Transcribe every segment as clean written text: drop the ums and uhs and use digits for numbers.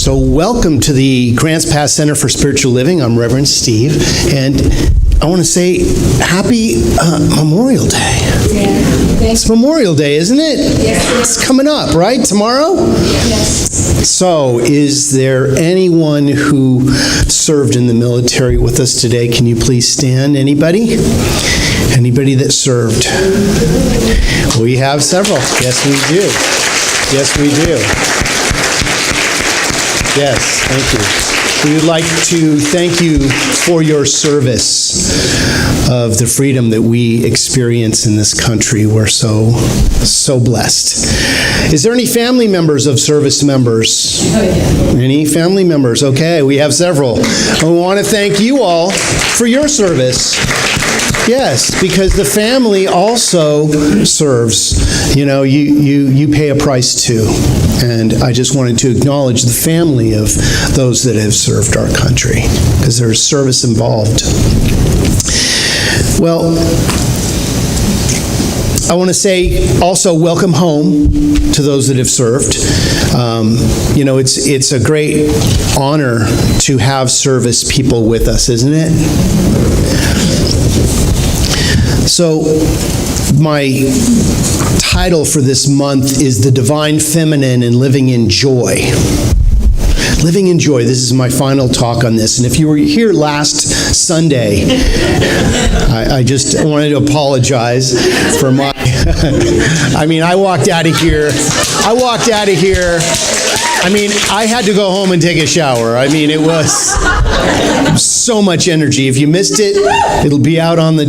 So welcome to the Grants Pass Center for Spiritual Living. I'm Reverend Steve, and I want to say happy Memorial Day. Yeah. It's Memorial Day, isn't it? Yes. It's coming up, right? Tomorrow? Yes. So, is there anyone who served in the military with us today? Can you please stand? Anybody? Anybody that served? We have several. Yes, we do. Yes, we do. Yes, thank you. We would like to thank you for your service of the freedom that we experience in this country. We're so blessed. Is there any family members of service members? Any family members? Okay, we have several. We want to thank you all for your service. Yes, because the family also serves. You know, you pay a price too. And I just wanted to acknowledge the family of those that have served our country, because there's service involved. Well, I want to say also welcome home to those that have served. You know, it's a great honor to have service people with us, isn't it? So, my title for this month is The Divine Feminine and Living in Joy. Living in Joy. This is my final talk on this. And if you were here last Sunday, I just wanted to apologize for my... I mean, I walked out of here. I mean, I had to go home and take a shower. I mean, it was so much energy. If you missed it, it'll be out on the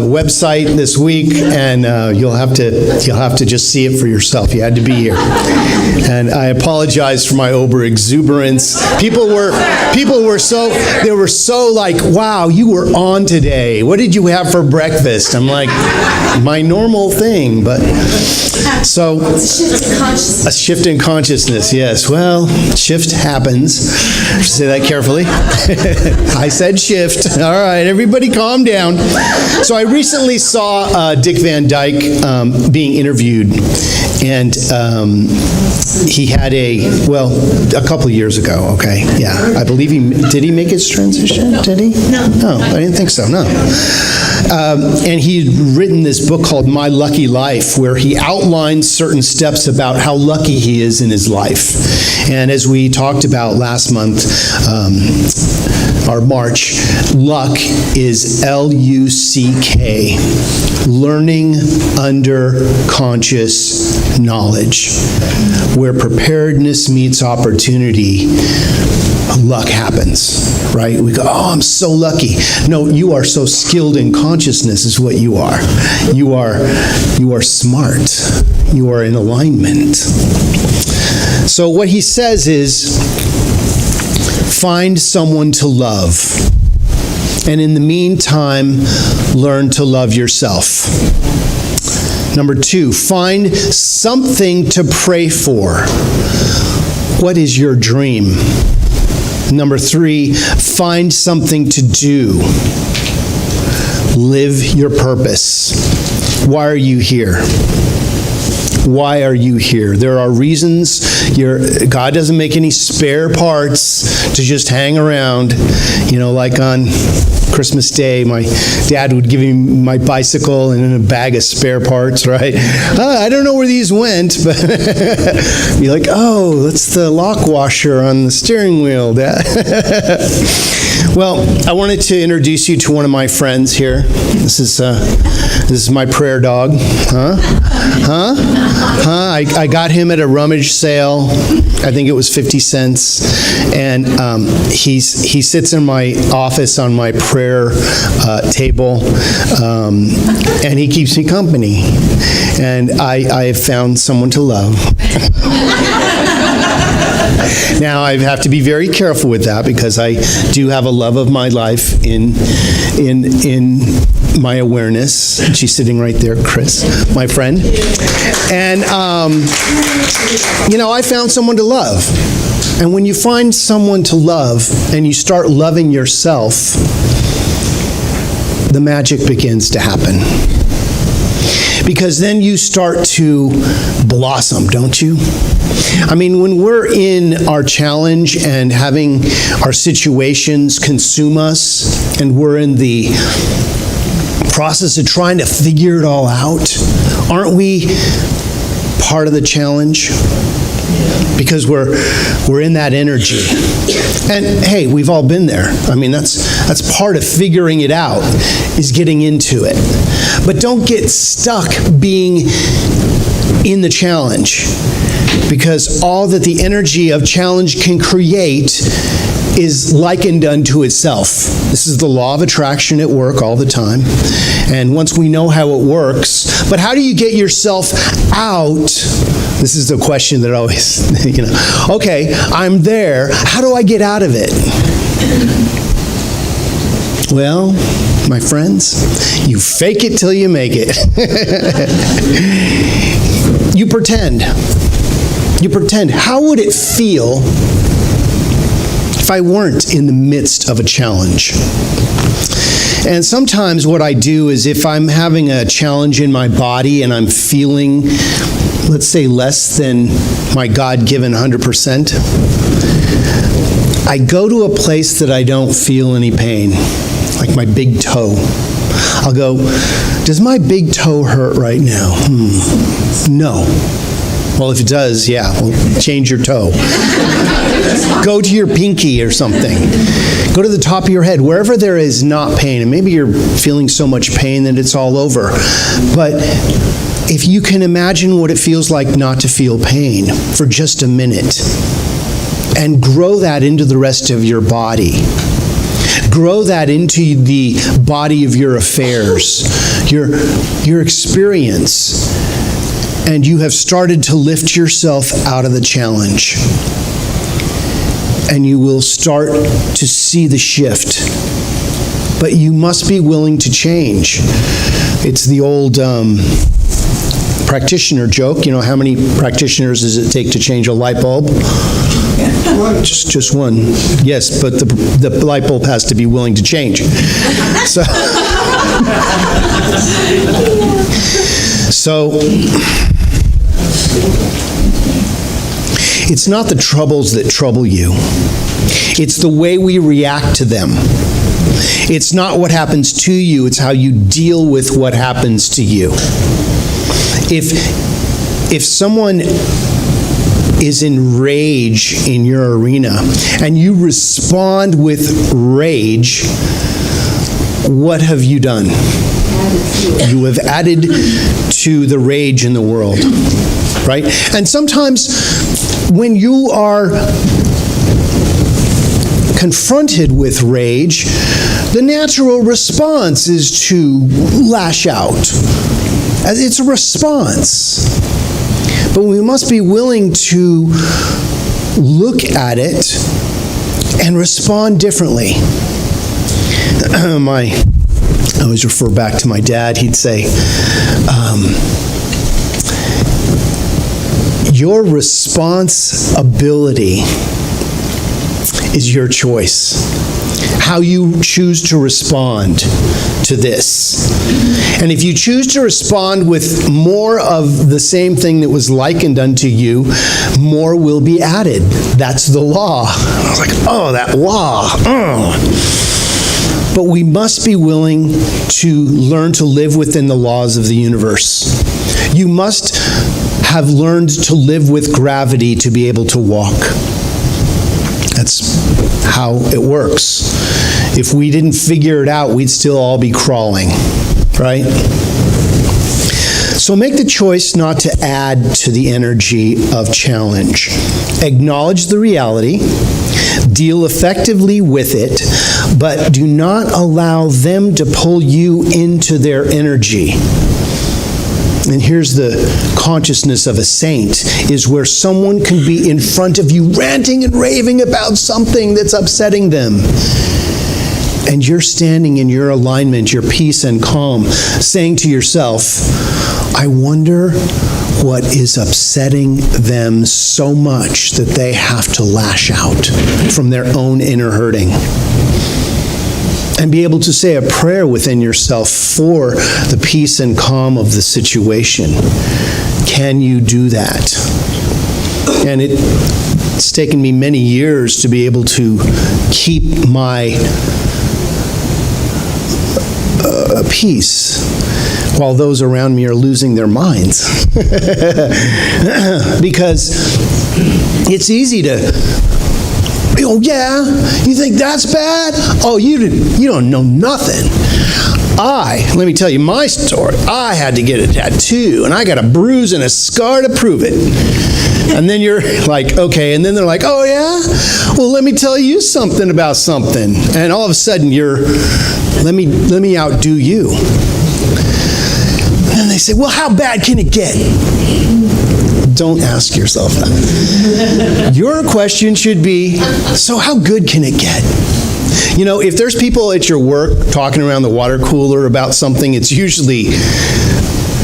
website this week, and you'll have to just see it for yourself. You had to be here, and I apologize for my over exuberance. People were so like, wow, you were on today. What did you have for breakfast? I'm like, my normal thing, but so a shift in consciousness. Yes. Well, shift happens. Say that carefully. I said shift. All right, everybody calm down. So I recently saw Dick Van Dyke being interviewed, and he had a couple of years ago, okay, yeah. I believe did he make his transition? No. Did he? No, I didn't think so, no. And he had written this book called My Lucky Life, where he outlines certain steps about how lucky he is in his life. And as we talked about last month, our March, luck is L-U-C-K, learning under conscious knowledge. Where preparedness meets opportunity, luck happens, right? We go, oh, I'm so lucky. No, you are so skilled in consciousness is what you are. You are smart. You are in alignment. So what he says is, find someone to love. And in the meantime, learn to love yourself. Number 2, find something to pray for. What is your dream? Number 3, find something to do. Live your purpose. Why are you here? Why are you here? There are reasons. God doesn't make any spare parts to just hang around. You know, like on Christmas Day, my dad would give me my bicycle and a bag of spare parts, right? I don't know where these went, but be like, oh, that's the lock washer on the steering wheel, Dad. Well, I wanted to introduce you to one of my friends here. This is my prayer dog. I got him at a rummage sale. I think it was 50 cents. And he sits in my office on my prayer table, and he keeps me company. And I have found someone to love. Now, I have to be very careful with that, because I do have a love of my life in my awareness. She's sitting right there, Chris, my friend. And, you know, I found someone to love. And when you find someone to love and you start loving yourself, the magic begins to happen. Because then you start to blossom, don't you? I mean, when we're in our challenge and having our situations consume us, and we're in the process of trying to figure it all out, aren't we part of the challenge? Because we're in that energy. And hey, we've all been there. I mean, that's part of figuring it out, is getting into it. But don't get stuck being in the challenge, because all that the energy of challenge can create is likened unto itself. This is the law of attraction at work all the time. And once we know how it works, but how do you get yourself out? This is the question that always, okay, I'm there. How do I get out of it? Well, my friends, you fake it till you make it. You pretend. You pretend. How would it feel if I weren't in the midst of a challenge? And sometimes what I do is, if I'm having a challenge in my body and I'm feeling, let's say, less than my God-given 100%, I go to a place that I don't feel any pain, like my big toe. I'll go, does my big toe hurt right now? No. Well, if it does, yeah, well, change your toe. Go to your pinky or something. Go to the top of your head, wherever there is not pain. And maybe you're feeling so much pain that it's all over. But if you can imagine what it feels like not to feel pain for just a minute, and grow that into the rest of your body. Grow that into the body of your affairs, your experience. And you have started to lift yourself out of the challenge. And you will start to see the shift. But you must be willing to change. It's the old practitioner joke. How many practitioners does it take to change a light bulb? Just one. Yes, but the light bulb has to be willing to change. So it's not the troubles that trouble you. It's the way we react to them. It's not what happens to you, it's how you deal with what happens to you. If someone is in rage in your arena and you respond with rage, what have you done? You have added to the rage in the world, right? And sometimes when you are confronted with rage, the natural response is to lash out. It's a response. But we must be willing to look at it and respond differently. I always refer back to my dad. He'd say, your responsibility is your choice. How you choose to respond to this. And if you choose to respond with more of the same thing that was likened unto you, more will be added. That's the law. I was like, oh, that law. Oh. But we must be willing to learn to live within the laws of the universe. You must have learned to live with gravity to be able to walk. That's how it works. If we didn't figure it out, we'd still all be crawling, right? So make the choice not to add to the energy of challenge. Acknowledge the reality, deal effectively with it, but do not allow them to pull you into their energy. And here's the consciousness of a saint, is where someone can be in front of you ranting and raving about something that's upsetting them. And you're standing in your alignment, your peace and calm, saying to yourself, I wonder what is upsetting them so much that they have to lash out from their own inner hurting. And be able to say a prayer within yourself for the peace and calm of the situation. Can you do that? And it's taken me many years to be able to keep my peace while those around me are losing their minds. Because it's easy to, oh yeah, you think that's bad? Oh, you don't know nothing. Let me tell you my story. I had to get a tattoo, and I got a bruise and a scar to prove it. And then you're like, okay, and then they're like, oh yeah? Well, let me tell you something about something. And all of a sudden let me outdo you. And they say, well, how bad can it get? Don't ask yourself that. Your question should be, so how good can it get? You know, if there's people at your work talking around the water cooler about something, it's usually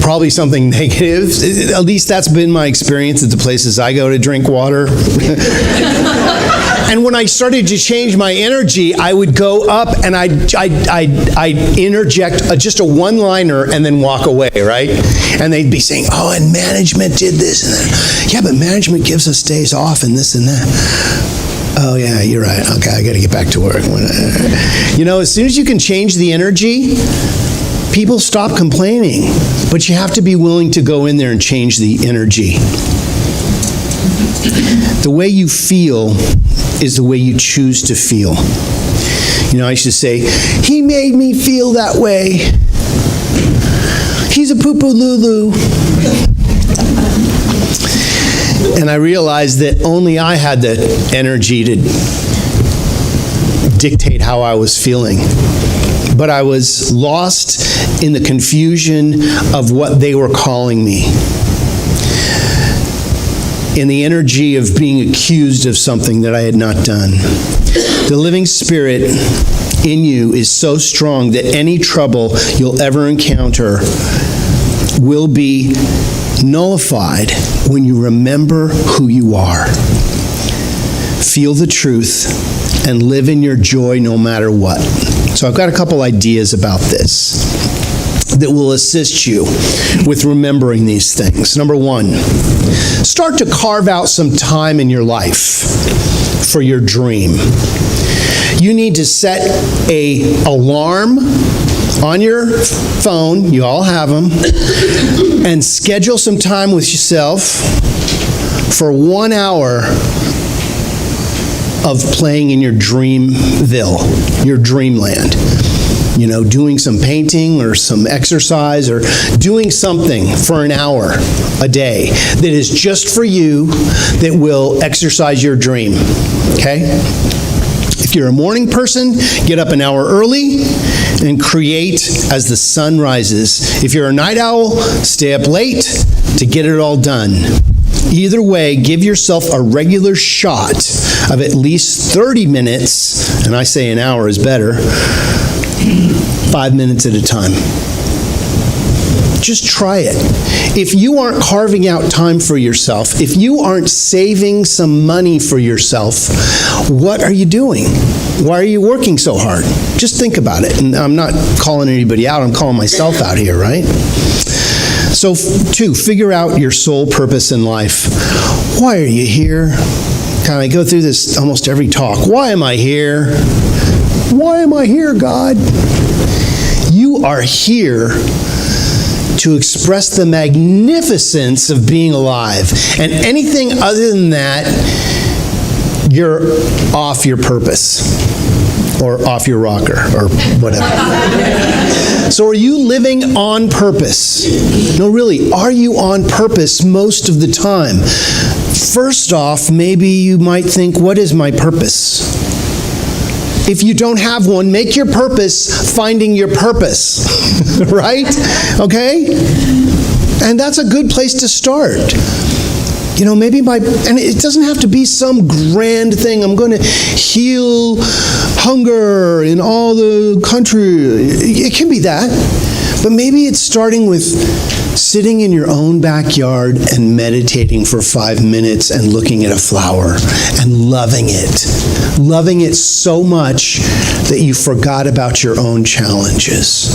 probably something negative. At least that's been my experience at the places I go to drink water. And when I started to change my energy, I would go up and I'd interject just a one-liner and then walk away, right? And they'd be saying, oh, and management did this and that. Yeah, but management gives us days off and this and that. Oh, yeah, you're right. Okay, I got to get back to work. You know, as soon as you can change the energy, people stop complaining. But you have to be willing to go in there and change the energy. The way you feel is the way you choose to feel. You know, I used to say, he made me feel that way. He's a poo-poo Lulu. And I realized that only I had the energy to dictate how I was feeling. But I was lost in the confusion of what they were calling me. In the energy of being accused of something that I had not done. The living spirit in you is so strong that any trouble you'll ever encounter will be nullified when you remember who you are. Feel the truth and live in your joy no matter what. So I've got a couple ideas about this that will assist you with remembering these things. Number one, start to carve out some time in your life for your dream. You need to set an alarm on your phone, you all have them, and schedule some time with yourself for 1 hour of playing in your dreamville, your dreamland. You know, doing some painting or some exercise or doing something for an hour a day that is just for you, that will exercise your dream, okay? If you're a morning person, get up an hour early and create as the sun rises. If you're a night owl, stay up late to get it all done. Either way, give yourself a regular shot of at least 30 minutes, and I say an hour is better, 5 minutes at a time. Just try it. If you aren't carving out time for yourself, if you aren't saving some money for yourself, what are you doing? Why are you working so hard? Just think about it. And I'm not calling anybody out, I'm calling myself out here, right? So, 2, figure out your sole purpose in life. Why are you here? Kind of go through this almost every talk. Why am I here? Why am I here, God? You are here to express the magnificence of being alive. And anything other than that, you're off your purpose. Or off your rocker, or whatever. So are you living on purpose? No, really, are you on purpose most of the time? First off, maybe you might think, what is my purpose? If you don't have one, make your purpose finding your purpose, right? Okay? And that's a good place to start. You know, maybe and it doesn't have to be some grand thing. I'm going to heal hunger in all the country. It can be that. But maybe it's starting with sitting in your own backyard and meditating for 5 minutes and looking at a flower and loving it. Loving it so much that you forgot about your own challenges.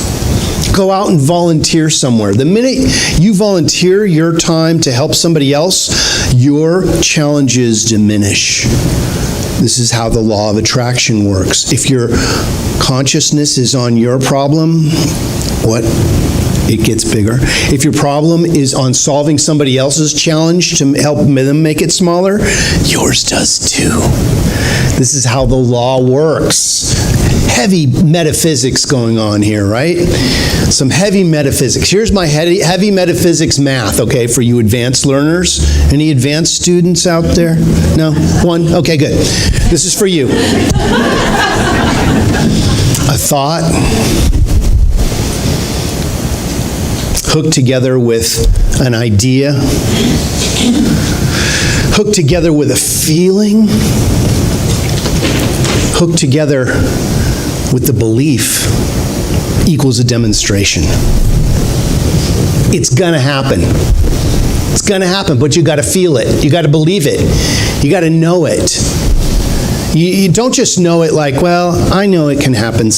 Go out and volunteer somewhere. The minute you volunteer your time to help somebody else, your challenges diminish. This is how the law of attraction works. If your consciousness is on your problem, it gets bigger. If your problem is on solving somebody else's challenge to help them make it smaller, yours does too. This is how the law works. Heavy metaphysics going on here, right? Some heavy metaphysics. Here's my heavy metaphysics math, okay, for you advanced learners. Any advanced students out there? No? One? Okay, good. This is for you. A thought hooked together with an idea, hooked together with a feeling, hooked together with the belief equals a demonstration. It's gonna happen. It's gonna happen, but you gotta feel it. You gotta believe it. You gotta know it. You don't just know it like, well, I know it can happen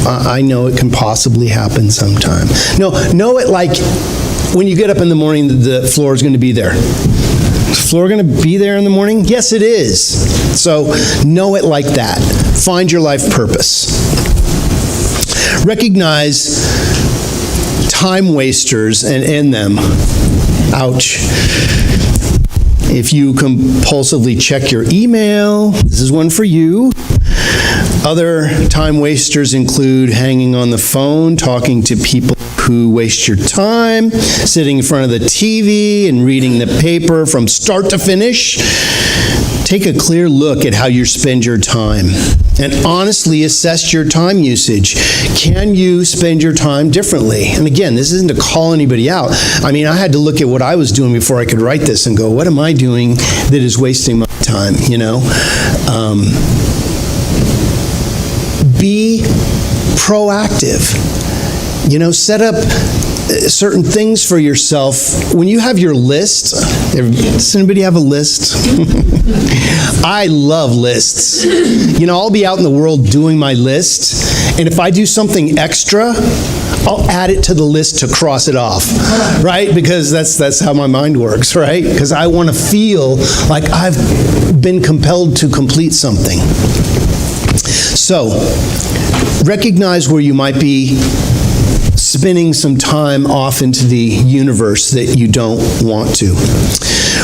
I know it can possibly happen sometime. No, know it like when you get up in the morning, the floor is going to be there. Is the floor going to be there in the morning? Yes, it is. So know it like that. Find your life purpose. Recognize time wasters and end them. Ouch. If you compulsively check your email, this is one for you. Other time wasters include hanging on the phone, talking to people who waste your time, sitting in front of the TV and reading the paper from start to finish. Take a clear look at how you spend your time and honestly assess your time usage. Can you spend your time differently? And again, this isn't to call anybody out. I mean, I had to look at what I was doing before I could write this and go, what am I doing that is wasting my time, you know? Be proactive. You know, set up certain things for yourself. When you have your list, does anybody have a list? I love lists. You know, I'll be out in the world doing my list, and if I do something extra, I'll add it to the list to cross it off, right? Because that's how my mind works, right? Because I want to feel like I've been compelled to complete something. So, recognize where you might be spinning some time off into the universe that you don't want to.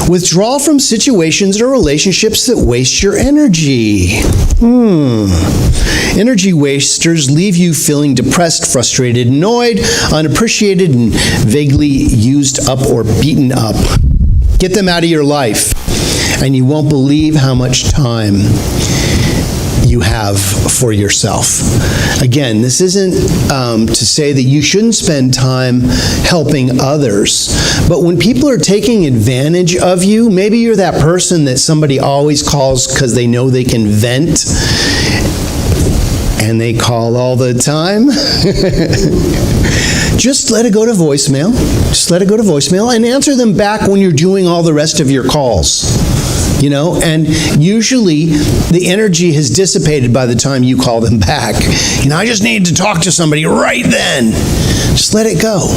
Withdraw from situations or relationships that waste your energy. Energy wasters leave you feeling depressed, frustrated, annoyed, unappreciated, and vaguely used up or beaten up. Get them out of your life, and you won't believe how much time you have for yourself. Again, this isn't to say that you shouldn't spend time helping others, but when people are taking advantage of you, maybe you're that person that somebody always calls because they know they can vent, and they call all the time. Just let it go to voicemail. Just let it go to voicemail and answer them back when you're doing all the rest of your calls. You know, and usually the energy has dissipated by the time you call them back. You know, I just need to talk to somebody right then. Just let it go.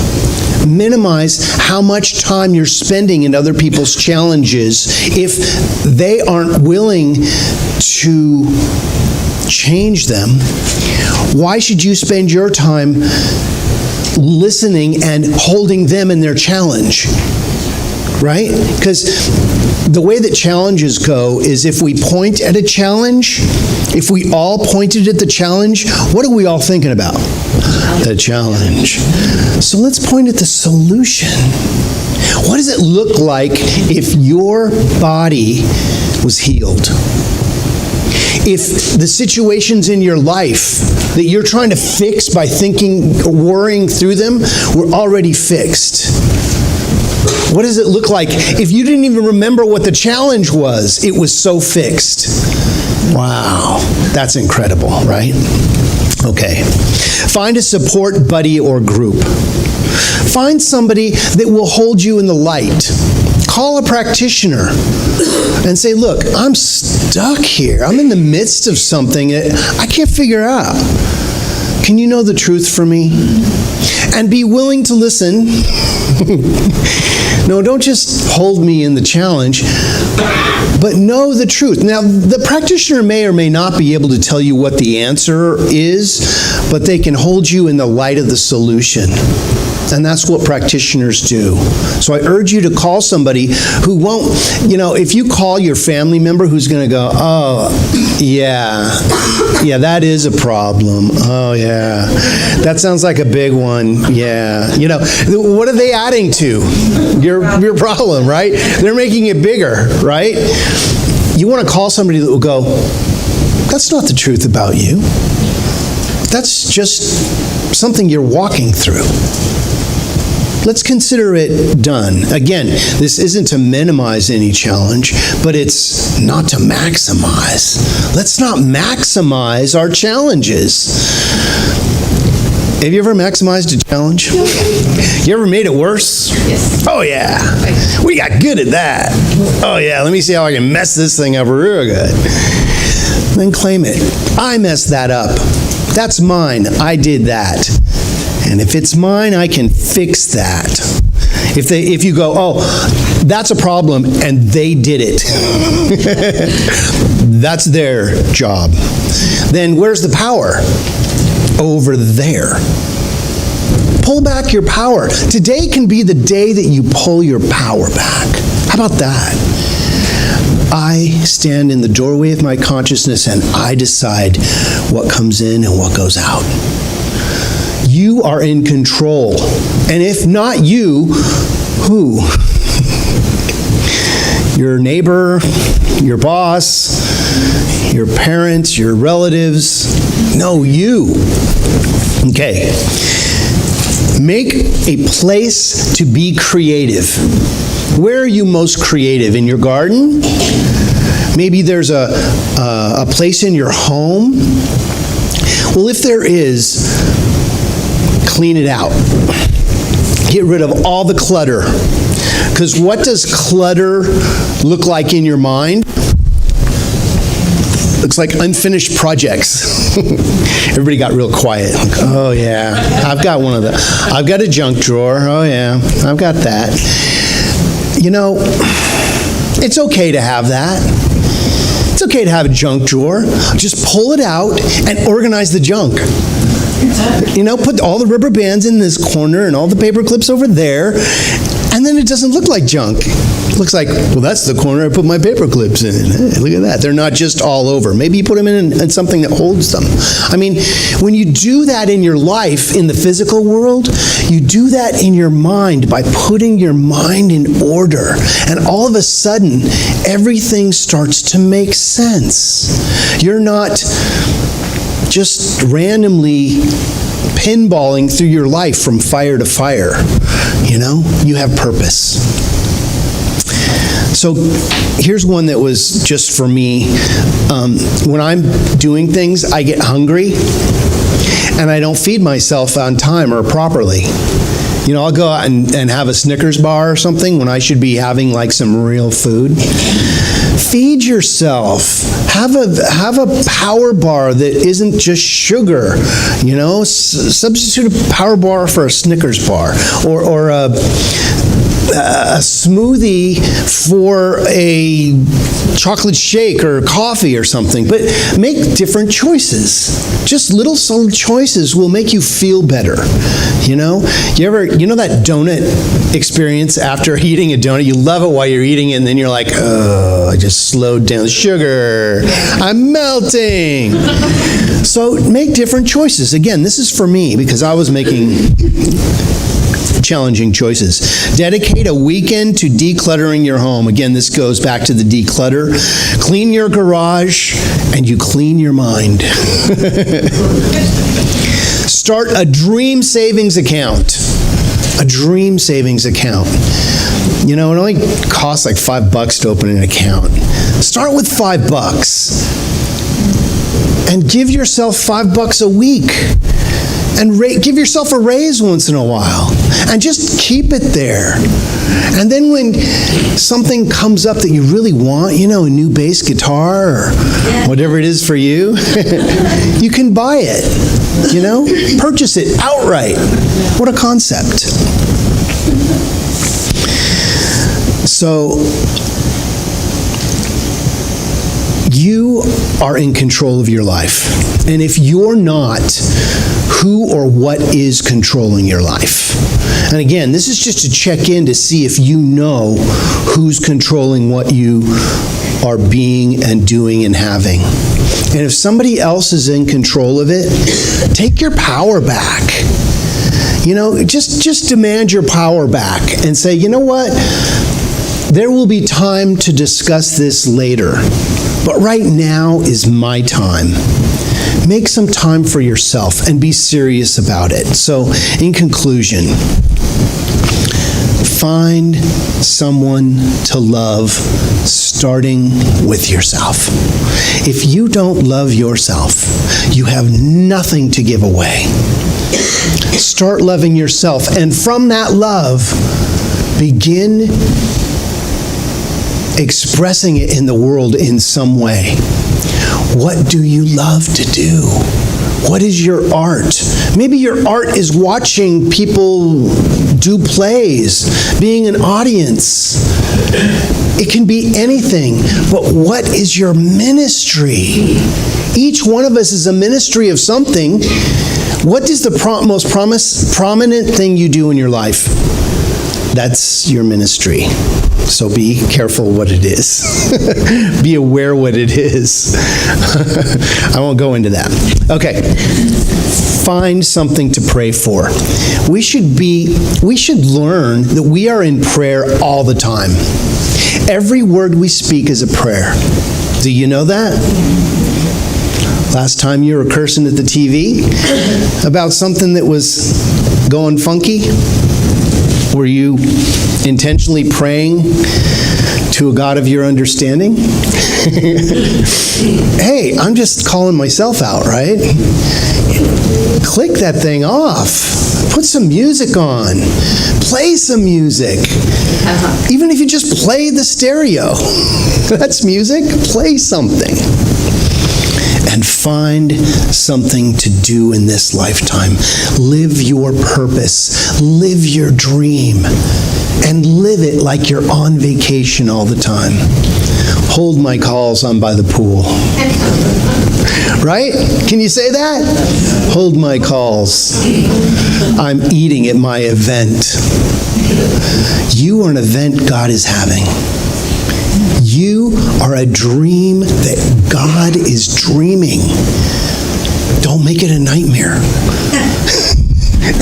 Minimize how much time you're spending in other people's challenges if they aren't willing to change them. Why should you spend your time listening and holding them in their challenge? Right? Because the way that challenges go is if we point at a challenge, if we all pointed at the challenge, what are we all thinking about? The challenge. So let's point at the solution. What does it look like if your body was healed? If the situations in your life that you're trying to fix by thinking, worrying through them, were already fixed? What does it look like if you didn't even remember what the challenge was? It was so fixed. Wow, that's incredible, right? Okay. Find a support buddy or group. Find somebody that will hold you in the light. Call a practitioner and say, look, I'm stuck here. I'm in the midst of something that I can't figure out. Can you know the truth for me? and be willing to listen. No, don't just hold me in the challenge, but know the truth. Now, the practitioner may or may not be able to tell you what the answer is, but they can hold you in the light of the solution. And that's what practitioners do. So I urge you to call somebody who won't, if you call your family member who's going to go, oh, yeah, that is a problem. Oh, yeah, that sounds like a big one. Yeah. What are they adding to your problem, right? They're making it bigger, right? You want to call somebody that will go, that's not the truth about you. That's just something you're walking through. Let's consider it done. Again, this isn't to minimize any challenge, but it's not to maximize. Let's not maximize our challenges. Have you ever maximized a challenge? You ever made it worse? Yes. Oh, yeah. We got good at that. Oh, yeah. Let me see how I can mess this thing up real good. Then claim it. I messed that up. That's mine. I did that. And if it's mine, I can fix that. If you go, oh, that's a problem, and they did it. That's their job. Then where's the power? Over there. Pull back your power. Today can be the day that you pull your power back. How about that? I stand in the doorway of my consciousness and I decide what comes in and what goes out. You are in control. And if not you, who? Your neighbor, your boss, your parents, your relatives. No, you. Okay. Make a place to be creative. Where are you most creative? In your garden? Maybe there's a place in your home. Well, if there is, clean it out. Get rid of all the clutter. Because what does clutter look like in your mind? Looks like unfinished projects. Everybody got real quiet. Like, oh yeah, I've got one of them. I've got a junk drawer. Oh yeah, I've got that. It's okay to have that. It's okay to have a junk drawer. Just pull it out and organize the junk. Put all the rubber bands in this corner and all the paper clips over there, and then it doesn't look like junk. It looks like, well, that's the corner I put my paper clips in. Hey, look at that. They're not just all over. Maybe you put them in something that holds them. I mean, when you do that in your life, in the physical world, you do that in your mind by putting your mind in order. And all of a sudden, everything starts to make sense. You're not just randomly pinballing through your life from fire to fire. You have purpose. So here's one that was just for me. When I'm doing things, I get hungry and I don't feed myself on time or properly. I'll go out and have a Snickers bar or something when I should be having like some real food. Feed yourself. Have a power bar that isn't just sugar. Substitute a power bar for a Snickers bar, or a smoothie for a chocolate shake or coffee or something. But make different choices. Just little subtle choices will make you feel better. That donut experience after eating a donut? You love it while you're eating it, and then you're like, oh, I just slowed down the sugar. I'm melting. So make different choices. Again, this is for me because I was making challenging choices. Dedicate a weekend to decluttering your home. Again, this goes back to the declutter. Clean your garage and you clean your mind. Start a dream savings account. A dream savings account. It only costs like $5 to open an account. Start with $5 and give yourself $5 a week. And give yourself a raise once in a while. And just keep it there. And then when something comes up that you really want, a new bass guitar or whatever it is for you, you can buy it. You know? Purchase it outright. What a concept. So, you are in control of your life. And if you're not, who or what is controlling your life? And again, this is just to check in to see if you know who's controlling what you are being and doing and having. And if somebody else is in control of it, take your power back. You know, just demand your power back and say, you know what? There will be time to discuss this later, but right now is my time. Make some time for yourself and be serious about it. So, in conclusion, find someone to love, starting with yourself. If you don't love yourself, you have nothing to give away. Start loving yourself, and from that love, begin expressing it in the world in some way. What do you love to do? What is your art? Maybe your art is watching people do plays, being an audience. It can be anything, but what is your ministry? Each one of us is a ministry of something. What is the most prominent thing you do in your life? That's your ministry. So be careful what it is. Be aware what it is. I won't go into that. Okay. Find something to pray for. We should learn that we are in prayer all the time. Every word we speak is a prayer. Do you know that? Last time you were cursing at the TV about something that was going funky? Were you intentionally praying to a God of your understanding? Hey, I'm just calling myself out, right? Click that thing off. Put some music on. Play some music. Even if you just play the stereo, that's music. Play something. And find something to do in this lifetime. Live your purpose. Live your dream. And live it like you're on vacation all the time. Hold my calls, I'm by the pool. Right? Can you say that? Hold my calls. I'm eating at my event. You are an event God is having. You are a dream that God is dreaming. Don't make it a nightmare.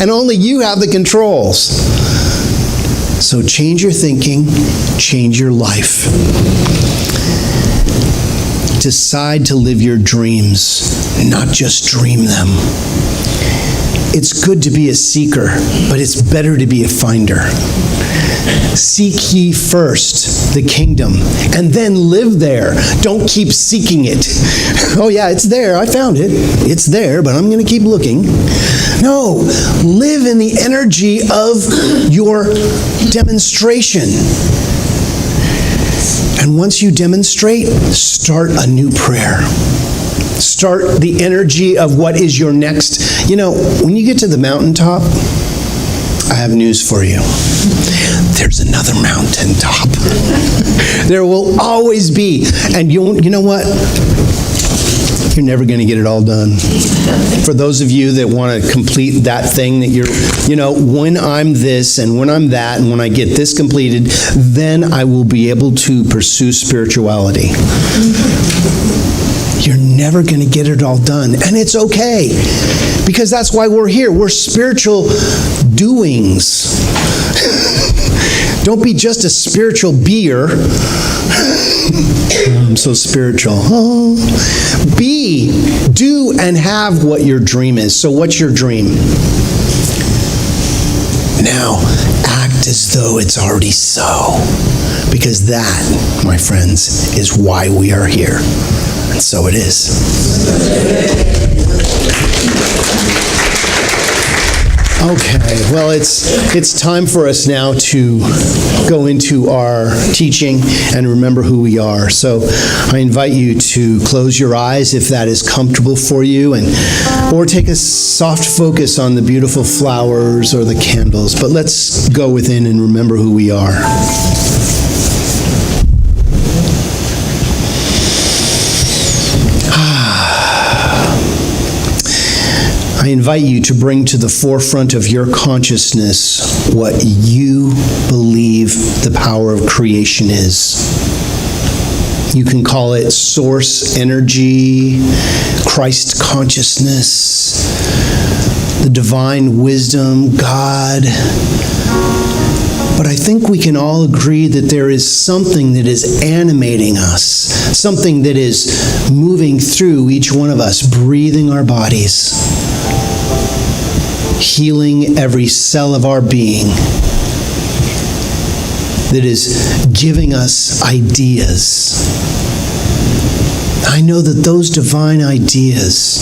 And only you have the controls. So change your thinking, change your life. Decide to live your dreams, not just dream them. It's good to be a seeker, but it's better to be a finder. Seek ye first the kingdom, and then live there. Don't keep seeking it. Oh yeah, it's there. I found it. It's there, but I'm going to keep looking. No, live in the energy of your demonstration. And once you demonstrate, start a new prayer. Start the energy of what is your next. You know, when you get to the mountaintop, I have news for you. There's another mountaintop. There will always be. And you know what? You're never going to get it all done. For those of you that want to complete that thing that when I'm this and when I'm that and when I get this completed, then I will be able to pursue spirituality. You're never going to get it all done. And it's okay. Because that's why we're here. We're spiritual doings. Don't be just a spiritual beer. I'm so spiritual. Oh. Be, do, and have what your dream is. So what's your dream? Now, act as though it's already so. Because that, my friends, is why we are here. And so it is. Okay, well, it's time for us now to go into our teaching and remember who we are. So I invite you to close your eyes if that is comfortable for you, or take a soft focus on the beautiful flowers or the candles. But let's go within and remember who we are. I invite you to bring to the forefront of your consciousness what you believe the power of creation is. You can call it source energy, Christ consciousness, the divine wisdom, God. But I think we can all agree that there is something that is animating us, something that is moving through each one of us, breathing our bodies, healing every cell of our being, that is giving us ideas. I know that those divine ideas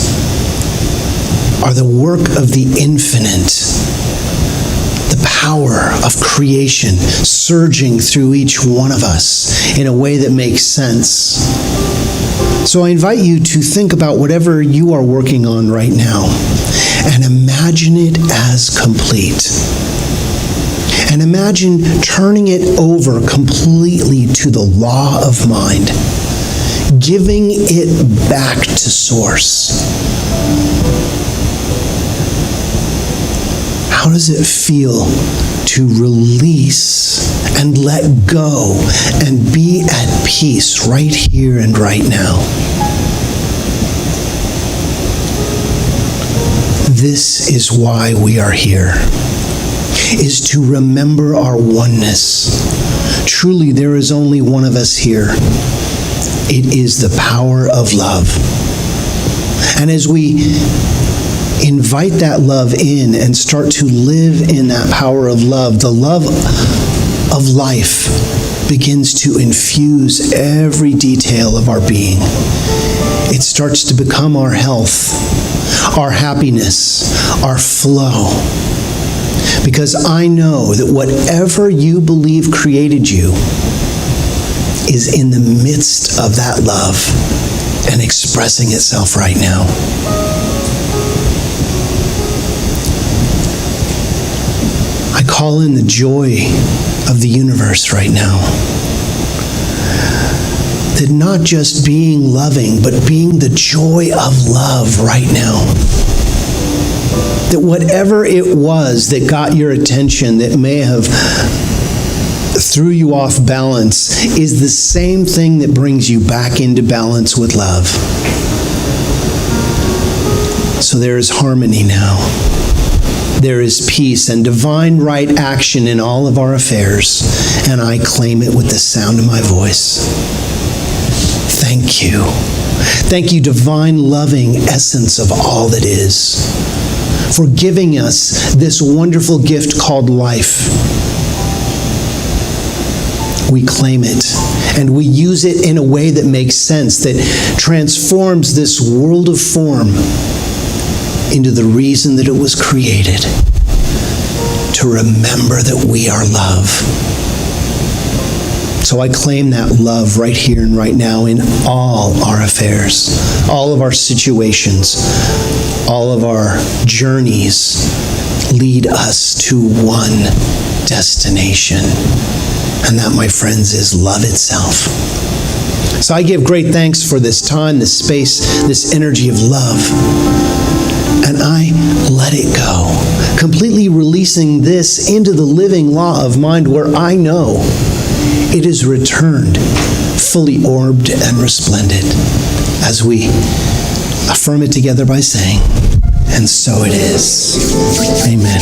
are the work of the infinite, the power of creation surging through each one of us in a way that makes sense. So I invite you to think about whatever you are working on right now and imagine it as complete. And imagine turning it over completely to the law of mind, giving it back to source. How does it feel to release and let go and be at peace right here and right now? This is why we are here, is to remember our oneness. Truly, there is only one of us here. It is the power of love. And as we invite that love in and start to live in that power of love, the love of life begins to infuse every detail of our being. It starts to become our health, our happiness, our flow. Because I know that whatever you believe created you is in the midst of that love and expressing itself right now. I call in the joy of the universe right now. That not just being loving, but being the joy of love right now. That whatever it was that got your attention, that may have threw you off balance, is the same thing that brings you back into balance with love. So there is harmony now. There is peace and divine right action in all of our affairs, and I claim it with the sound of my voice. Thank you. Thank you, divine loving essence of all that is, for giving us this wonderful gift called life. We claim it, and we use it in a way that makes sense, that transforms this world of form into the reason that it was created, to remember that we are love. So I claim that love right here and right now in all our affairs, all of our situations, all of our journeys lead us to one destination. And that, my friends, is love itself. So I give great thanks for this time, this space, this energy of love. And I let it go, completely releasing this into the living law of mind, where I know it is returned, fully orbed and resplendent, as we affirm it together by saying, and so it is. Amen.